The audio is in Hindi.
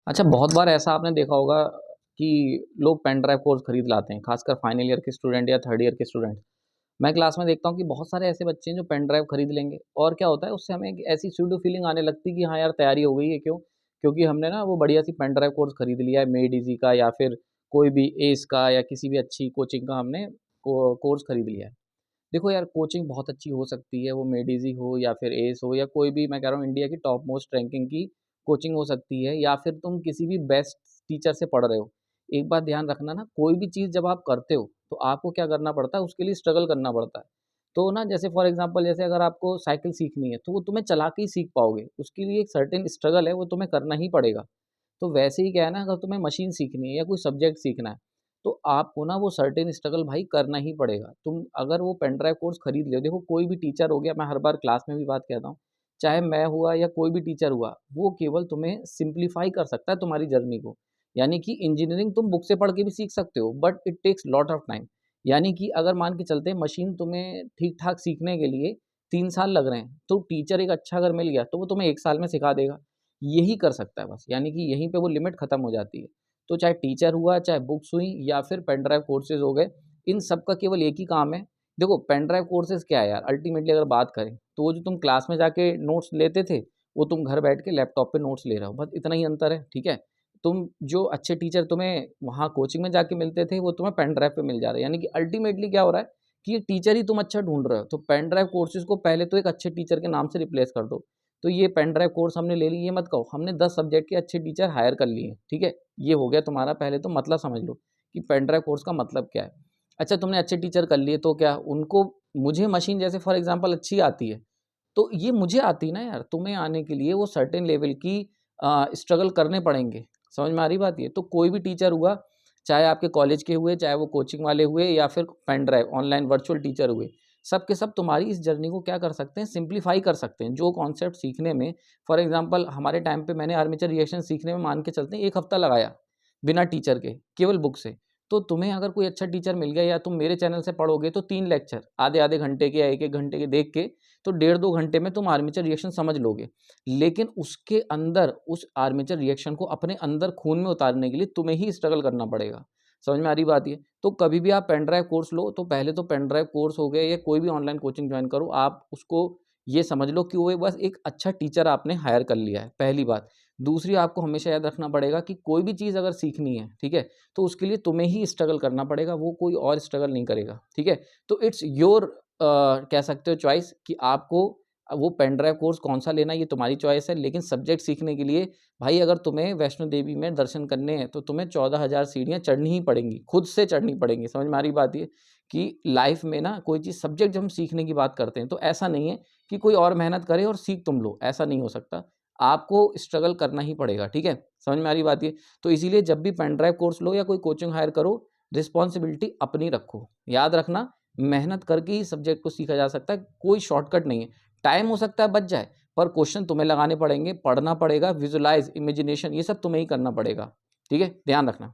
अच्छा, बहुत बार ऐसा आपने देखा होगा कि लोग पेन ड्राइव कोर्स खरीद लाते हैं, खासकर फाइनल ईयर के स्टूडेंट या थर्ड ईयर के स्टूडेंट। मैं क्लास में देखता हूँ कि बहुत सारे ऐसे बच्चे हैं जो पेन ड्राइव खरीद लेंगे और क्या होता है उससे हमें एक ऐसी सूडो फीलिंग आने लगती है कि हाँ यार तैयारी हो गई है। क्यों? क्योंकि हमने ना वो बढ़िया सी पेन ड्राइव कोर्स खरीद लिया है, मेड इजी का या फिर कोई भी एस का या किसी भी अच्छी कोचिंग का हमने कोर्स खरीद लिया है। देखो यार, कोचिंग बहुत अच्छी हो सकती है, वो मेडिज़ी हो या फिर एस हो या कोई भी, मैं कह रहा हूँ इंडिया की टॉप मोस्ट रैंकिंग की कोचिंग हो सकती है, या फिर तुम किसी भी बेस्ट टीचर से पढ़ रहे हो। एक बात ध्यान रखना ना, कोई भी चीज़ जब आप करते हो तो आपको क्या करना पड़ता है, उसके लिए स्ट्रगल करना पड़ता है। तो ना जैसे फॉर एग्ज़ाम्पल, जैसे अगर आपको साइकिल सीखनी है तो वो तुम्हें चला के ही सीख पाओगे, उसके लिए एक सर्टेन स्ट्रगल है, वो तुम्हें करना ही पड़ेगा। तो वैसे ही क्या है ना, अगर तुम्हें मशीन सीखनी है या कोई सब्जेक्ट सीखना है, तो आपको ना वो सर्टेन स्ट्रगल भाई करना ही पड़ेगा। तुम अगर वो पेन ड्राइव कोर्स खरीद लियो, देखो कोई भी टीचर हो गया, मैं हर बार क्लास में भी बात कहता हूँ, चाहे मैं हुआ या कोई भी टीचर हुआ, वो केवल तुम्हें सिंप्लीफाई कर सकता है तुम्हारी जर्नी को। यानी कि इंजीनियरिंग तुम बुक से पढ़ के भी सीख सकते हो, but it takes lot of time. यानी कि अगर मान के चलते हैं मशीन तुम्हें ठीक-ठाक सीखने के लिए 3 साल लग रहे हैं, तो टीचर एक अच्छा अगर मिल गया, तो वो तुम्हें 1 साल में सिखा देगा। यही कर सकता है बस, यानी कि यहीं पे वो लिमिट खत्म हो जाती है। तो चाहे टीचर हुआ, चाहे बुक्स हुई या फिर पेन ड्राइव कोर्सेज़ हो गए, इन सब का केवल एक ही काम है। देखो पेन ड्राइव कोर्सेज़ क्या है यार, अल्टीमेटली अगर बात करें, तो वो जो तुम क्लास में जाके नोट्स लेते थे, वो तुम घर बैठ के लैपटॉप पे नोट्स ले रहे हो, बस इतना ही अंतर है, ठीक है? तुम जो अच्छे टीचर तुम्हें वहाँ कोचिंग में जाके मिलते थे, वो तुम्हें पेन ड्राइव पे मिल जा रहे हैं। यानी कि अल्टीमेटली क्या हो रहा है कि टीचर ही तुम अच्छा ढूँढ रहे हो, तो पेन ड्राइव कोर्सेज़ को पहले तो एक अच्छे टीचर के नाम से रिप्लेस कर दो। तो ये पेन ड्राइव कोर्स हमने ले ली, ये मत कहो, हमने 10 सब्जेक्ट के अच्छे टीचर हायर कर लिए हैं, ठीक है? ये हो गया तुम्हारा, पहले तो मतलब समझ लो कि पेन ड्राइव कोर्स का मतलब क्या है। अच्छा, तुमने अच्छे टीचर कर लिए तो क्या उनको, मुझे मशीन जैसे फॉर एग्ज़ाम्पल अच्छी आती है, तो ये मुझे आती ना यार, तुम्हें आने के लिए वो सर्टेन लेवल की स्ट्रगल करने पड़ेंगे। समझ में आ रही बात ये? तो कोई भी टीचर हुआ, चाहे आपके कॉलेज के हुए, चाहे वो कोचिंग वाले हुए या फिर pen drive online virtual teacher हुए, सब के सब तुम्हारी इस जर्नी को क्या कर सकते हैं, सिंप्लीफाई कर सकते हैं। जो कॉन्सेप्ट सीखने में, फॉर एग्ज़ाम्पल हमारे टाइम पे मैंने आर्मेचर रिएक्शन सीखने में मान के चलते हैं 1 हफ्ता लगाया, बिना टीचर के, केवल बुक से। तो तुम्हें अगर कोई अच्छा टीचर मिल गया या तुम मेरे चैनल से पढ़ोगे तो 3 लेक्चर आधे-आधे घंटे के या 1-1 घंटे के देख के, तो डेढ़ 2 घंटे में तुम आर्मेचर रिएक्शन समझ लोगे। लेकिन उसके अंदर, उस आर्मेचर रिएक्शन को अपने अंदर खून में उतारने के लिए तुम्हें ही स्ट्रगल करना पड़ेगा। समझ में आ रही बात ये? तो कभी भी आप पेन ड्राइव कोर्स लो, तो पहले तो पेन ड्राइव कोर्स हो गया या कोई भी ऑनलाइन कोचिंग जॉइन करो, आप उसको ये समझ लो कि वो बस एक अच्छा टीचर आपने हायर कर लिया है, पहली बात। दूसरी, आपको हमेशा याद रखना पड़ेगा कि कोई भी चीज़ अगर सीखनी है, ठीक है? तो उसके लिए तुम्हें ही स्ट्रगल करना पड़ेगा, वो कोई और स्ट्रगल नहीं करेगा, ठीक है? तो इट्स योर कह सकते हो चॉइस कि आपको वो पेन ड्राइव कोर्स कौन-सा लेना है, ये तुम्हारी चॉइस है। लेकिन सब्जेक्ट सीखने के लिए भाई, अगर तुम्हें वैष्णो देवी में दर्शन करने हैं, तो तुम्हें 14,000 सीढ़ियाँ चढ़नी ही पड़ेंगी, खुद से चढ़नी पड़ेंगी। समझ में आ रही बात ये? कि लाइफ़ में ना कोई चीज़, सब्जेक्ट जब हम सीखने की बात करते हैं, तो ऐसा नहीं है कि कोई और मेहनत करे और सीख तुम लो, ऐसा नहीं हो सकता। आपको स्ट्रगल करना ही पड़ेगा, ठीक है? समझ में आ रही बात ये? तो इसीलिए जब भी पेन ड्राइव कोर्स लो या कोई कोचिंग हायर करो, रिस्पॉन्सिबिलिटी अपनी रखो। याद रखना, मेहनत करके ही सब्जेक्ट को सीखा जा सकता है, कोई शॉर्टकट नहीं है। टाइम हो सकता है बच जाए, पर क्वेश्चन तुम्हें लगाने पड़ेंगे, पढ़ना पड़ेगा, विजुअलाइज़, इमेजिनेशन, ये सब तुम्हें ही करना पड़ेगा, ठीक है? ध्यान रखना।